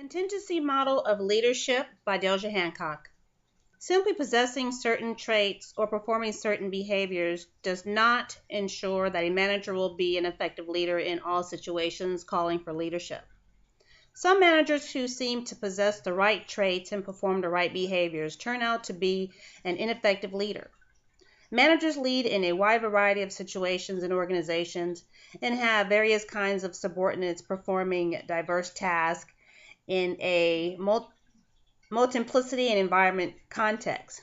Contingency Model of Leadership by Deja Hancock. Simply possessing certain traits or performing certain behaviors does not ensure that a manager will be an effective leader in all situations calling for leadership. Some managers who seem to possess the right traits and perform the right behaviors turn out to be an ineffective leader. Managers lead in a wide variety of situations and organizations and have various kinds of subordinates performing diverse tasks in a multiplicity and environment context.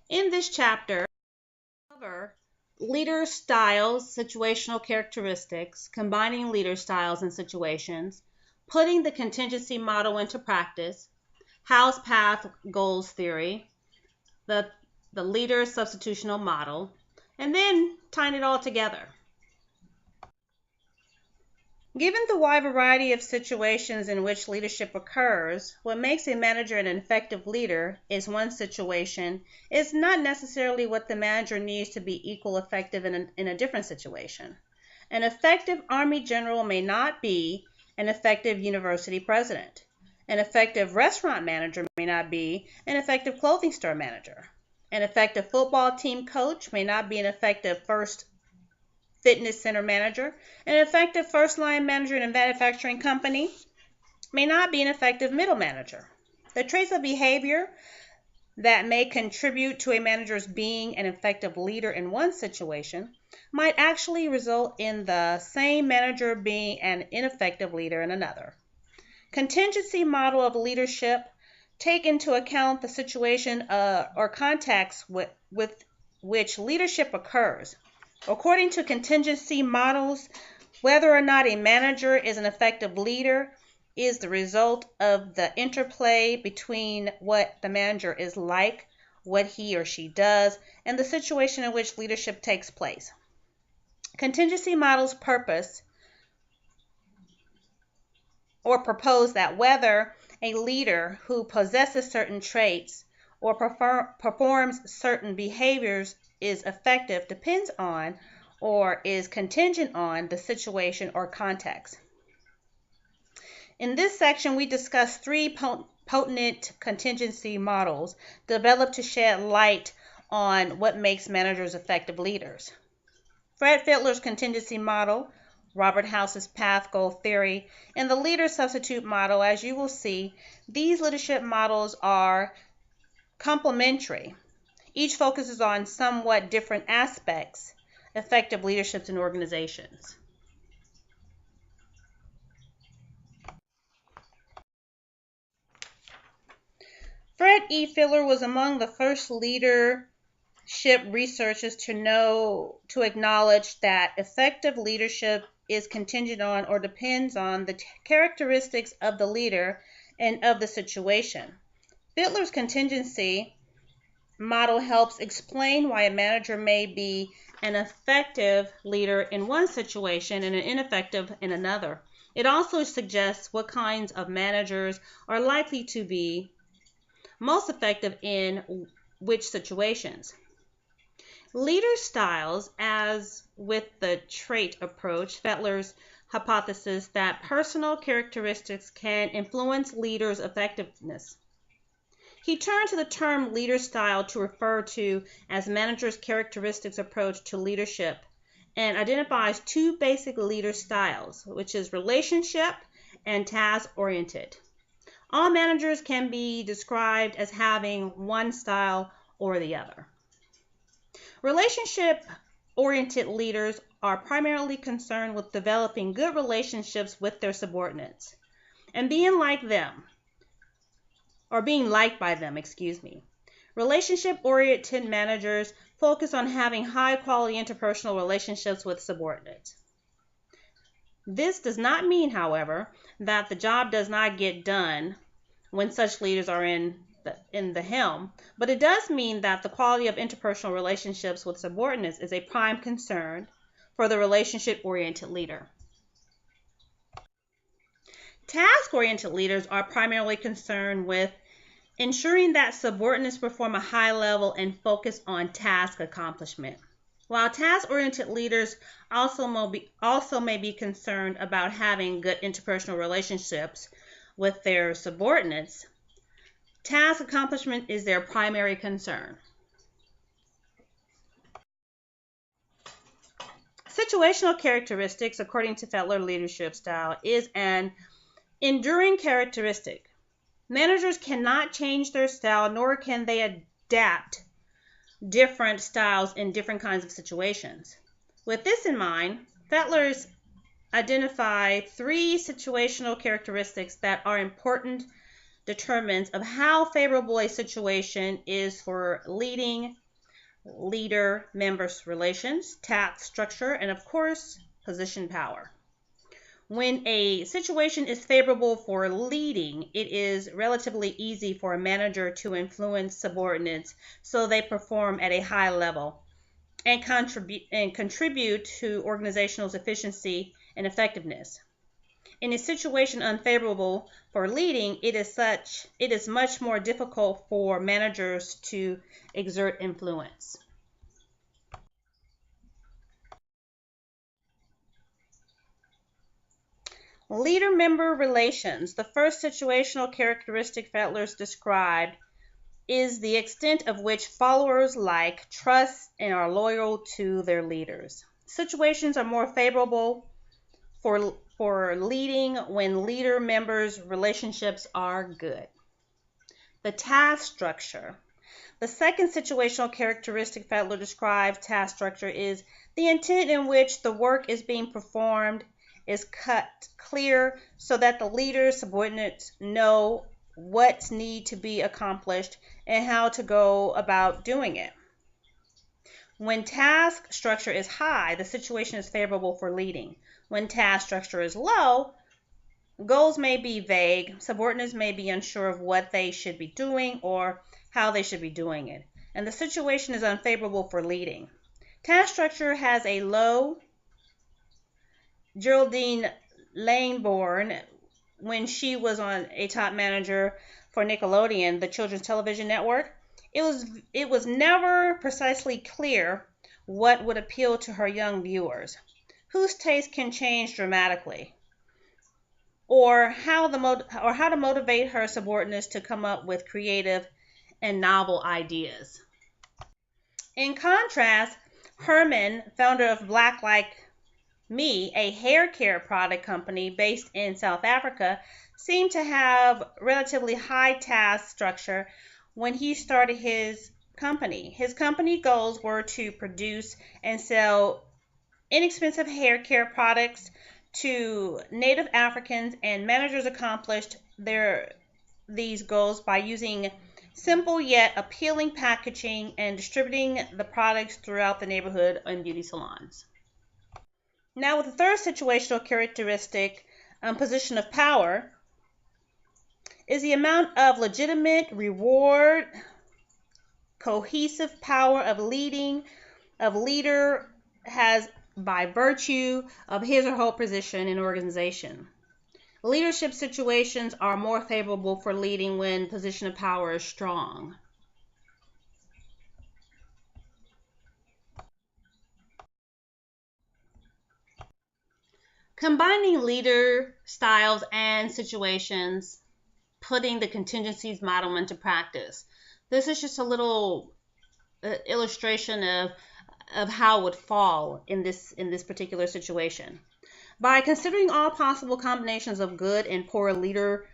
In this chapter, we cover leader styles, situational characteristics, combining leader styles and situations, putting the contingency model into practice, Howe's path goals theory, the leader substitutional model, and then tying it all together. Given the wide variety of situations in which leadership occurs, what makes a manager an effective leader is one situation is not necessarily what the manager needs to be equal effective in a different situation. An effective Army general may not be an effective university president. An effective restaurant manager may not be an effective clothing store manager. An effective football team coach may not be an effective first fitness center manager. An effective first line manager in a manufacturing company may not be an effective middle manager. The traits of behavior that may contribute to a manager's being an effective leader in one situation might actually result in the same manager being an ineffective leader in another. Contingency model of leadership take into account the situation or context with which leadership occurs. According to contingency models, whether or not a manager is an effective leader is the result of the interplay between what the manager is like, what he or she does, and the situation in which leadership takes place. Contingency models purpose or propose that whether a leader who possesses certain traits or performs certain behaviors is effective depends on or is contingent on the situation or context. In this section, we discuss three potent contingency models developed to shed light on what makes managers effective leaders. Fred Fittler's contingency model, Robert House's path goal theory, and the leader substitute model. As you will see, these leadership models are complementary. Each focuses on somewhat different aspects, effective leaderships in organizations. Fred E. Fittler was among the first leadership researchers to acknowledge that effective leadership is contingent on or depends on the characteristics of the leader and of the situation. Fittler's contingency model helps explain why a manager may be an effective leader in one situation and an ineffective in another. It also suggests what kinds of managers are likely to be most effective in which situations. Leader styles, as with the trait approach, Fittler's hypothesis that personal characteristics can influence leaders' effectiveness. He turned to the term leader style to refer to as managers' characteristics approach to leadership and identifies two basic leader styles, which is relationship and task-oriented. All managers can be described as having one style or the other. Relationship-oriented leaders are primarily concerned with developing good relationships with their subordinates and being liked by them. Relationship-oriented managers focus on having high-quality interpersonal relationships with subordinates. This does not mean, however, that the job does not get done when such leaders are in the helm, but it does mean that the quality of interpersonal relationships with subordinates is a prime concern for the relationship-oriented leader. Task-oriented leaders are primarily concerned with ensuring that subordinates perform a high level and focus on task accomplishment. While task-oriented leaders also may be concerned about having good interpersonal relationships with their subordinates, task accomplishment is their primary concern. Situational characteristics, according to Fettler leadership style, is an enduring characteristic. Managers cannot change their style, nor can they adapt different styles in different kinds of situations. With this in mind, Fettler's identify 3 situational characteristics that are important determinants of how favorable a situation is for leading leader-members relations, task structure, and of course, position power. When a situation is favorable for leading, it is relatively easy for a manager to influence subordinates so they perform at a high level and contribute to organizational efficiency and effectiveness. In a situation unfavorable for leading, it is much more difficult for managers to exert influence. Leader-member relations. The first situational characteristic Fettler's described is the extent of which followers like, trust, and are loyal to their leaders. Situations are more favorable for leading when leader-members' relationships are good. The task structure. The second situational characteristic Fettler describes task structure is the intent in which the work is being performed is cut clear so that the leaders, subordinates know what needs to be accomplished and how to go about doing it. When task structure is high, the situation is favorable for leading. When task structure is low, goals may be vague, subordinates may be unsure of what they should be doing or how they should be doing it, and the situation is unfavorable for leading. Task structure has a low. Geraldine Laybourne, when she was on a top manager for Nickelodeon, the children's television network, it was never precisely clear what would appeal to her young viewers, whose taste can change dramatically, or how to motivate her subordinates to come up with creative and novel ideas. In contrast, Herman, founder of Black Like Me, a hair care product company based in South Africa, seemed to have relatively high task structure when he started his company. His company goals were to produce and sell inexpensive hair care products to Native Africans, and managers accomplished these goals by using simple yet appealing packaging and distributing the products throughout the neighborhood and beauty salons. Now, with the third situational characteristic, position of power, is the amount of legitimate reward, cohesive power of leader has by virtue of his or her position in organization. Leadership situations are more favorable for leading when position of power is strong. Combining leader styles and situations, putting the contingencies model into practice. This is just a little illustration of how it would fall in this particular situation. By considering all possible combinations of good and poor leader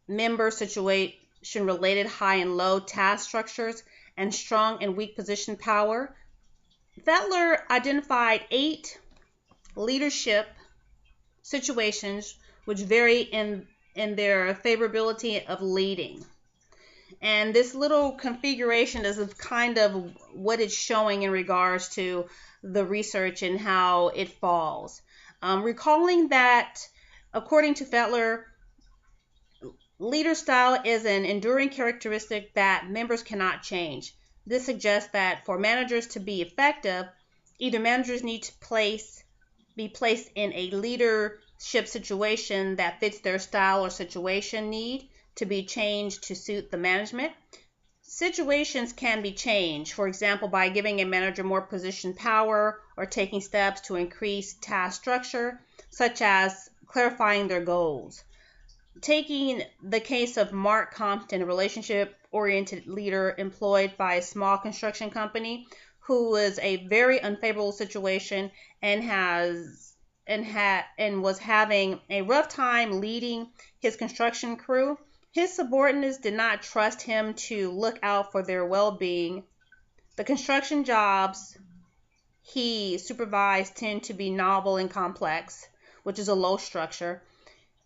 member situation related high and low task structures and strong and weak position power, Fettler identified 8 leadership situations which vary in their favorability of leading. And this little configuration is kind of what it's showing in regards to the research and how it falls. Recalling that, according to Fettler, leader style is an enduring characteristic that members cannot change. This suggests that for managers to be effective, either managers need to be placed in a leadership situation that fits their style or situation need to be changed to suit the management. Situations can be changed, for example, by giving a manager more position power or taking steps to increase task structure, such as clarifying their goals. Taking the case of Mark Compton, a relationship-oriented leader employed by a small construction company who was a very unfavorable situation and was having a rough time leading his construction crew. His subordinates did not trust him to look out for their well-being. The construction jobs he supervised tend to be novel and complex, which is a low structure,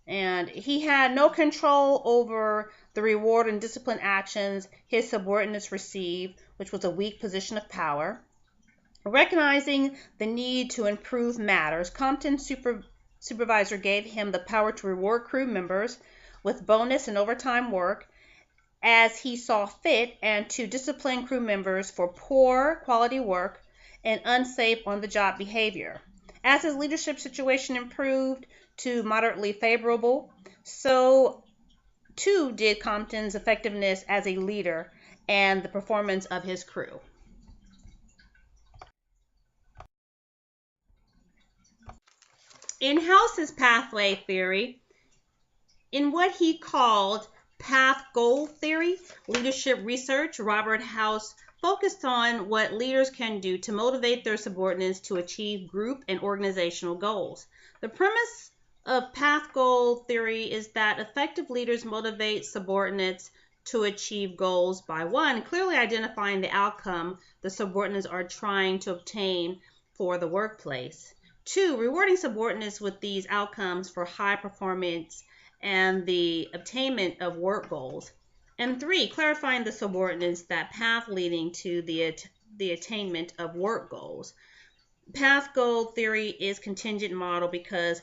and he had no control over the reward and discipline actions his subordinates received, which was a weak position of power. Recognizing the need to improve matters, Compton's supervisor gave him the power to reward crew members with bonus and overtime work as he saw fit, and to discipline crew members for poor quality work and unsafe on-the-job behavior. As his leadership situation improved to moderately favorable, so too did Compton's effectiveness as a leader and the performance of his crew. In House's pathway theory, in what he called path goal theory leadership research, Robert House focused on what leaders can do to motivate their subordinates to achieve group and organizational goals. The premise of path goal theory is that effective leaders motivate subordinates to achieve goals by, one, clearly identifying the outcome the subordinates are trying to obtain for the workplace. Two, rewarding subordinates with these outcomes for high performance and the attainment of work goals. And three, clarifying the subordinates that path leading to the attainment of work goals. Path goal theory is contingent model because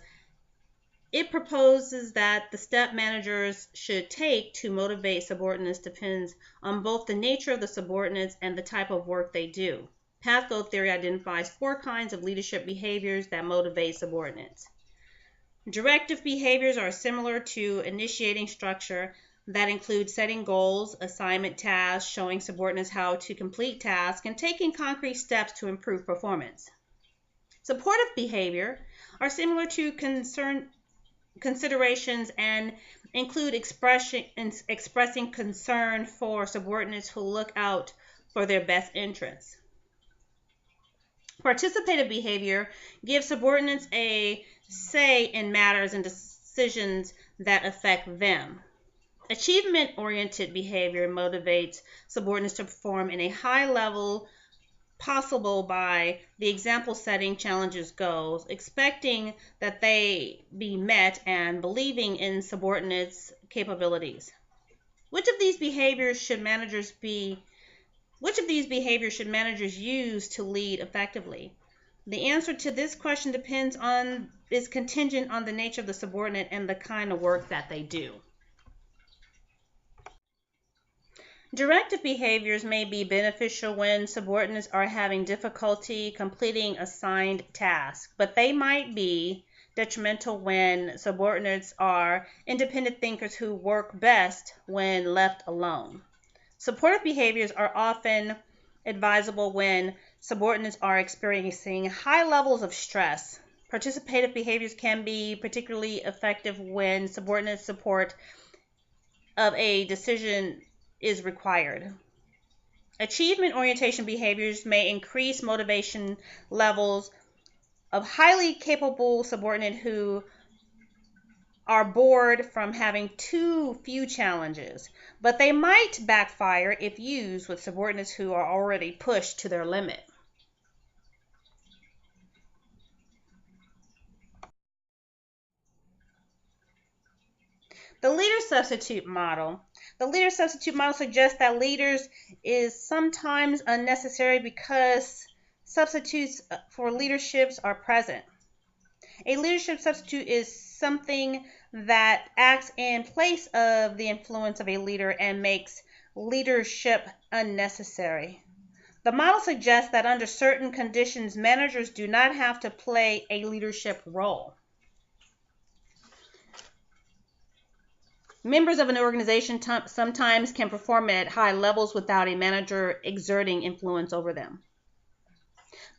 it proposes that the step managers should take to motivate subordinates depends on both the nature of the subordinates and the type of work they do. Path goal theory identifies 4 kinds of leadership behaviors that motivate subordinates. Directive behaviors are similar to initiating structure that include setting goals, assignment tasks, showing subordinates how to complete tasks, and taking concrete steps to improve performance. Supportive behavior are similar to considerations and include expressing concern for subordinates who look out for their best interests. Participative behavior gives subordinates a say in matters and decisions that affect them. Achievement-oriented behavior motivates subordinates to perform in a high level possible by the example setting challenges goals, expecting that they be met and believing in subordinates' capabilities. Which of these behaviors should managers use to lead effectively? The answer to this question is contingent on the nature of the subordinate and the kind of work that they do. Directive behaviors may be beneficial when subordinates are having difficulty completing assigned tasks, but they might be detrimental when subordinates are independent thinkers who work best when left alone. Supportive behaviors are often advisable when subordinates are experiencing high levels of stress. Participative behaviors can be particularly effective when subordinate support of a decision is required. Achievement orientation behaviors may increase motivation levels of highly capable subordinates who are bored from having too few challenges, but they might backfire if used with subordinates who are already pushed to their limit. The leader substitute model. The leader substitute model suggests that leaders is sometimes unnecessary because substitutes for leaderships are present. A leadership substitute is something that acts in place of the influence of a leader and makes leadership unnecessary. The model suggests that under certain conditions, managers do not have to play a leadership role. Members of an organization sometimes can perform at high levels without a manager exerting influence over them.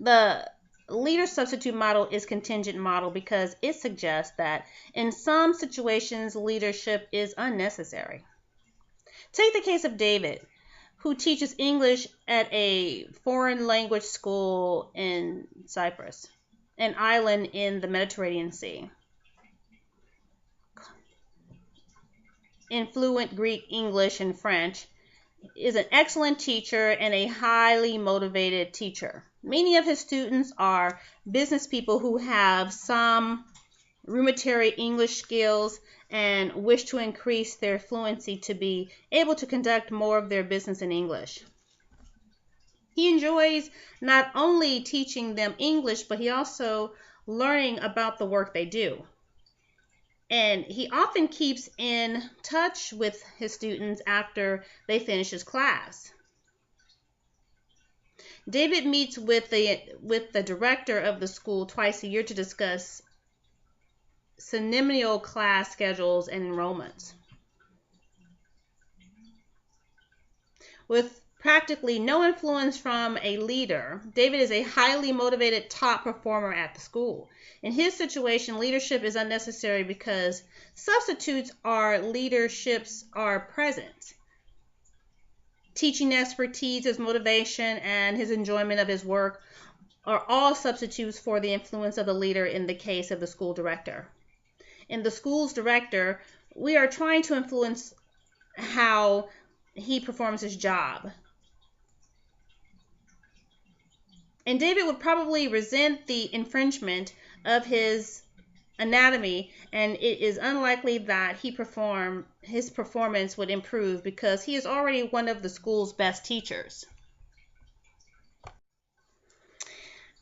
The leader substitute model is contingent model because it suggests that in some situations leadership is unnecessary. Take the case of David, who teaches English at a foreign language school in Cyprus, an island in the Mediterranean Sea. In fluent Greek, English, and French, is an excellent teacher and a highly motivated teacher. Many of his students are business people who have some rudimentary English skills and wish to increase their fluency to be able to conduct more of their business in English. He enjoys not only teaching them English, but he also learning about the work they do. And he often keeps in touch with his students after they finish his class. David meets with the director of the school twice a year to discuss ceremonial class schedules and enrollments. With practically no influence from a leader, David is a highly motivated top performer at the school. In his situation, leadership is unnecessary because substitutes are leaderships are present. Teaching expertise, his motivation, and his enjoyment of his work are all substitutes for the influence of the leader in the case of the school director. In the school's director, we are trying to influence how he performs his job. And David would probably resent the infringement of his anatomy, and it is unlikely that his performance would improve because he is already one of the school's best teachers.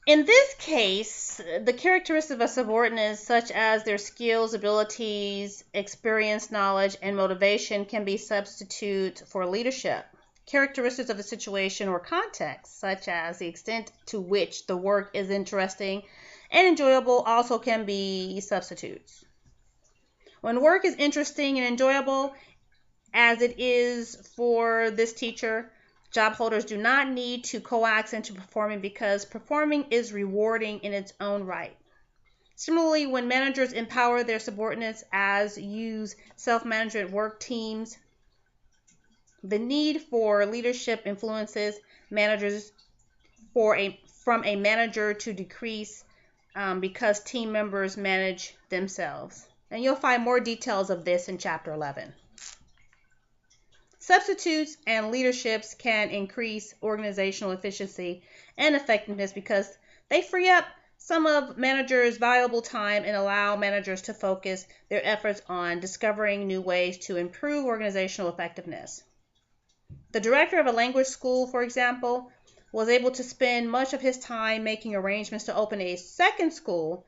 In this case, the characteristics of a subordinate, such as their skills, abilities, experience, knowledge, and motivation, can be substitute for leadership. Characteristics of the situation or context, such as the extent to which the work is interesting and enjoyable, also can be substitutes. When work is interesting and enjoyable, as it is for this teacher, job holders do not need to coax into performing because performing is rewarding in its own right. Similarly, when managers empower their subordinates as use self-management work teams, the need for leadership influences managers from a manager to decrease because team members manage themselves. And you'll find more details of this in Chapter 11. Substitutes and leaderships can increase organizational efficiency and effectiveness because they free up some of managers' valuable time and allow managers to focus their efforts on discovering new ways to improve organizational effectiveness. The director of a language school, for example, was able to spend much of his time making arrangements to open a second school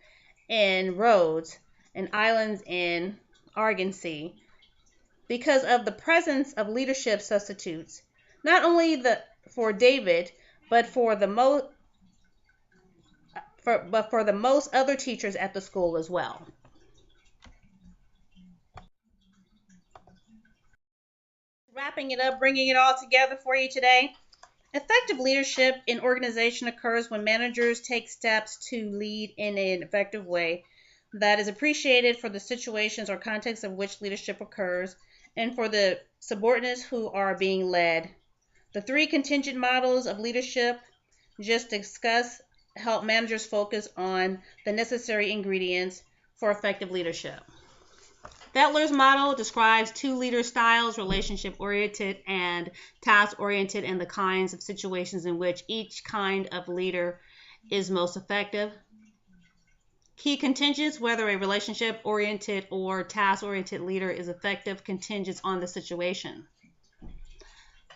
in Rhodes, an island in Argan Sea, because of the presence of leadership substitutes, not only for David, but for the most other teachers at the school as well. Wrapping it up, bringing it all together for you today. Effective leadership in organization occurs when managers take steps to lead in an effective way that is appreciated for the situations or contexts of which leadership occurs and for the subordinates who are being led. The 3 contingent models of leadership just discussed help managers focus on the necessary ingredients for effective leadership. Thetler's model describes 2 leader styles, relationship-oriented and task-oriented, and the kinds of situations in which each kind of leader is most effective. Key contingents, whether a relationship-oriented or task-oriented leader is effective, contingents on the situation.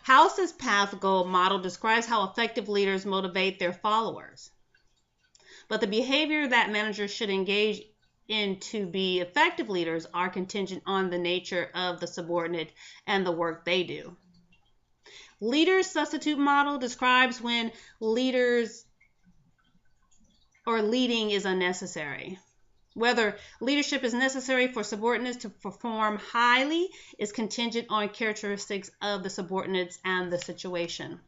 House's path goal model describes how effective leaders motivate their followers. But the behavior that managers should engage in to be effective leaders are contingent on the nature of the subordinate and the work they do. Leader's substitute model describes when leaders or leading is unnecessary. Whether leadership is necessary for subordinates to perform highly is contingent on characteristics of the subordinates and the situation.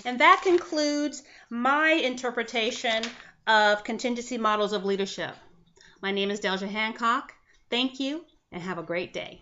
And that concludes my interpretation of contingency models of leadership. My name is Delja Hancock. Thank you and have a great day.